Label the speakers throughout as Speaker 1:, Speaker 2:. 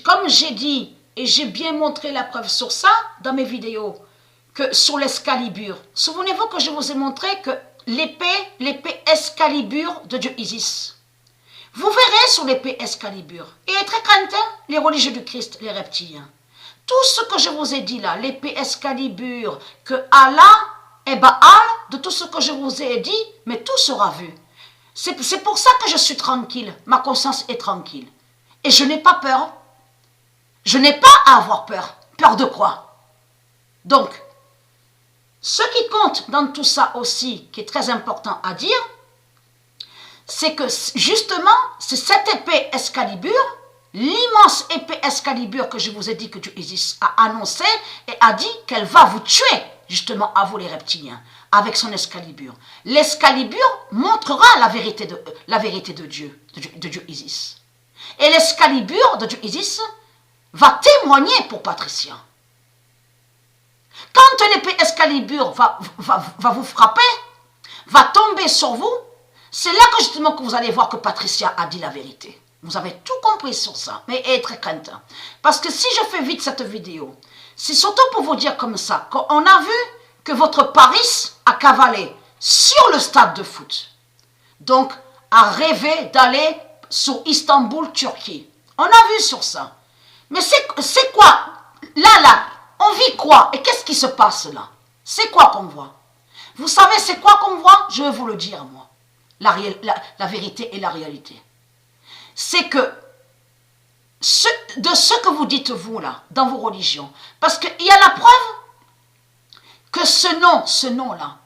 Speaker 1: comme j'ai dit, et j'ai bien montré la preuve sur ça dans mes vidéos, que sur l'Excalibur, souvenez-vous que je vous ai montré que l'épée Excalibur de Dieu Isis. Vous verrez sur l'épée Excalibur, et très craintin, les religieux du Christ, les reptiliens. Tout ce que je vous ai dit là, l'épée Excalibur, que Allah et Baal, de tout ce que je vous ai dit, mais tout sera vu. C'est pour ça que je suis tranquille, ma conscience est tranquille. Et je n'ai pas peur. Je n'ai pas à avoir peur. Peur de quoi? Donc, ce qui compte dans tout ça aussi, qui est très important à dire, c'est que justement, c'est cette épée Excalibur, l'immense épée Excalibur que je vous ai dit que Dieu Isis a annoncé et a dit qu'elle va vous tuer, justement à vous les reptiliens, avec son Excalibur. L'Excalibur montrera la vérité de Dieu, de Dieu Isis. Et l'Excalibur de Dieu Isis va témoigner pour Patricia. Quand l'épée Excalibur va vous frapper, va tomber sur vous, c'est là que justement que vous allez voir que Patricia a dit la vérité. Vous avez tout compris sur ça, mais elle est très craintant. Parce que si je fais vite cette vidéo, c'est surtout pour vous dire comme ça, qu'on a vu que votre Paris a cavalé sur le stade de foot. Donc, a rêvé d'aller sur Istanbul, Turquie. On a vu sur ça. Mais c'est quoi? Là, on vit quoi? Et qu'est-ce qui se passe là? C'est quoi qu'on voit? Vous savez c'est quoi qu'on voit? Je vais vous le dire moi. La vérité et la réalité. C'est que de ce que vous dites vous là, dans vos religions, parce qu'il y a la preuve que ce nom là,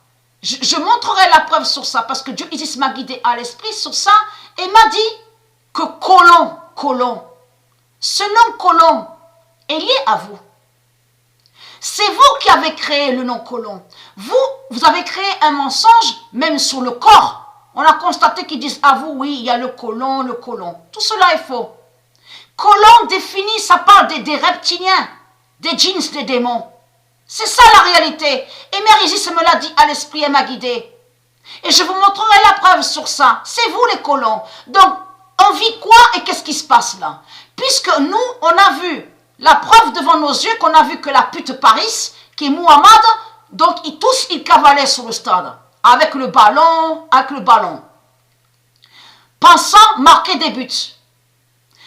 Speaker 1: je montrerai la preuve sur ça, parce que Dieu Isis m'a guidé à l'esprit sur ça, et m'a dit que colon, ce nom colon est lié à vous. C'est vous qui avez créé le nom colon. Vous avez créé un mensonge, même sur le corps. On a constaté qu'ils disent à vous, oui, il y a le colon. Tout cela est faux. Colon définit, ça parle des reptiliens, des djinns, des démons. C'est ça la réalité. Et Mère Isis me l'a dit à l'esprit, elle m'a guidé. Et je vous montrerai la preuve sur ça. C'est vous les colons. Donc, on vit quoi et qu'est-ce qui se passe là? Puisque nous, on a vu la preuve devant nos yeux, qu'on a vu que la pute Paris, qui est Muhammad, donc ils cavalaient sur le stade. Avec le ballon. Pensant marquer des buts.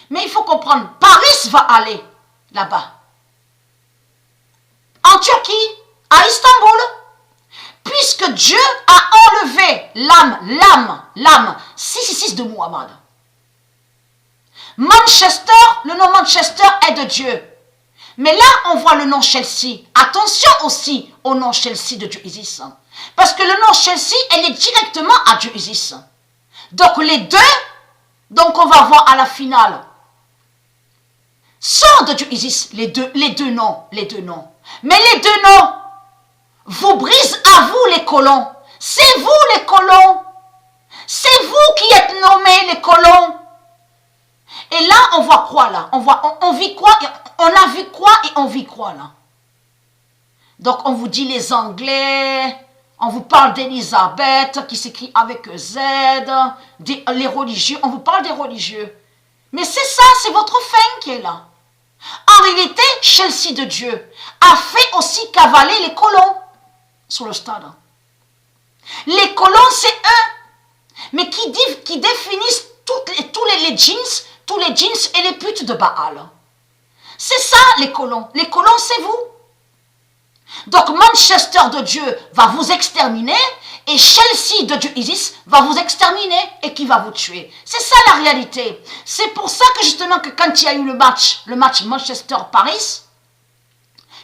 Speaker 1: Mais il faut comprendre, Paris va aller là-bas. En Turquie, à Istanbul, puisque Dieu a enlevé l'âme 666 de Muhammad. Manchester, le nom Manchester est de Dieu. Mais là, on voit le nom Chelsea. Attention aussi au nom Chelsea de Dieu Isis. Parce que le nom Chelsea, elle est directement à Dieu Isis. Donc les deux, donc on va voir à la finale, sont de Dieu Isis, les deux noms. Mais les deux noms vous brisent à vous les colons. C'est vous les colons. C'est vous qui êtes nommés les colons. Et là, on voit quoi là? On vit quoi? On a vu quoi et on vit quoi là? Donc on vous dit les Anglais, on vous parle d'Élisabeth qui s'écrit avec Z, les religieux, on vous parle des religieux. Mais c'est ça, c'est votre fin qui est là. En réalité, Chelsea de Dieu a fait aussi cavaler les colons sur le stade. Les colons, c'est eux, mais qui définissent tous les djinns et les putes de Baal. C'est ça les colons. Les colons, c'est vous. Donc Manchester de Dieu va vous exterminer et Chelsea de Dieu Isis va vous exterminer et qui va vous tuer. C'est ça la réalité. C'est pour ça que justement que quand il y a eu le match Manchester-Paris,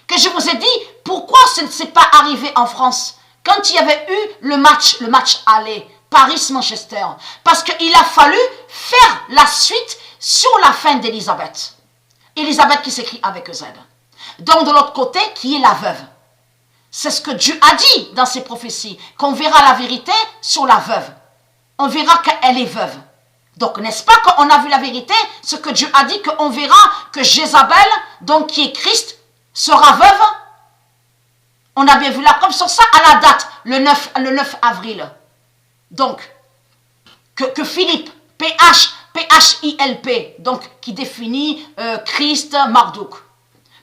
Speaker 1: que je vous ai dit pourquoi ce ne s'est pas arrivé en France quand il y avait eu le match aller, Paris-Manchester. Parce qu'il a fallu faire la suite sur la fin d'Élisabeth. Élisabeth qui s'écrit avec Z. Donc de l'autre côté, qui est la veuve. C'est ce que Dieu a dit dans ses prophéties, qu'on verra la vérité sur la veuve. On verra qu'elle est veuve. Donc n'est-ce pas qu'on a vu la vérité, ce que Dieu a dit, qu'on verra que Jézabel, donc qui est Christ, sera veuve. On a bien vu la preuve sur ça à la date, le 9 avril. Donc, que Philippe, PH, P-H-I-L-P, donc qui définit Christ, Marduk.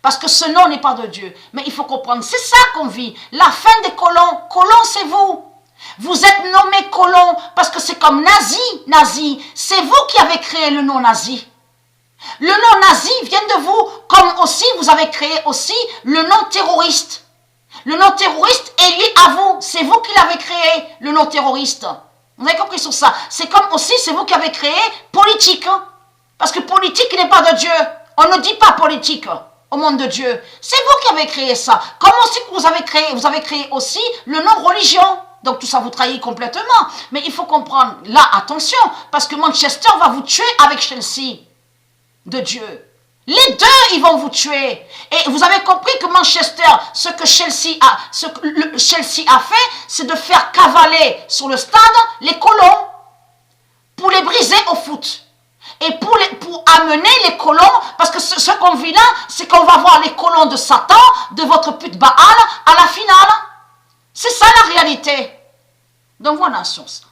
Speaker 1: Parce que ce nom n'est pas de Dieu. Mais il faut comprendre, c'est ça qu'on vit. La fin des colons. Colons, c'est vous. Vous êtes nommé colon parce que c'est comme nazi. C'est vous qui avez créé le nom nazi. Le nom nazi vient de vous, comme aussi vous avez créé aussi le nom terroriste. Le nom terroriste est lié à vous. C'est vous qui l'avez créé, le nom terroriste. Vous avez compris sur ça. C'est comme aussi, c'est vous qui avez créé politique. Parce que politique n'est pas de Dieu. On ne dit pas politique au monde de Dieu. C'est vous qui avez créé ça. Comme aussi que vous avez créé aussi le nom religion. Donc tout ça vous trahit complètement. Mais il faut comprendre, là, attention, parce que Manchester va vous tuer avec Chelsea de Dieu. Les deux, ils vont vous tuer. Et vous avez compris que Manchester, ce que Chelsea a fait, c'est de faire cavaler sur le stade les colons pour les briser au foot. Et pour amener les colons, parce que ce qu'on vit là, c'est qu'on va voir les colons de Satan, de votre pute Baal, à la finale. C'est ça la réalité. Donc voilà sur ça.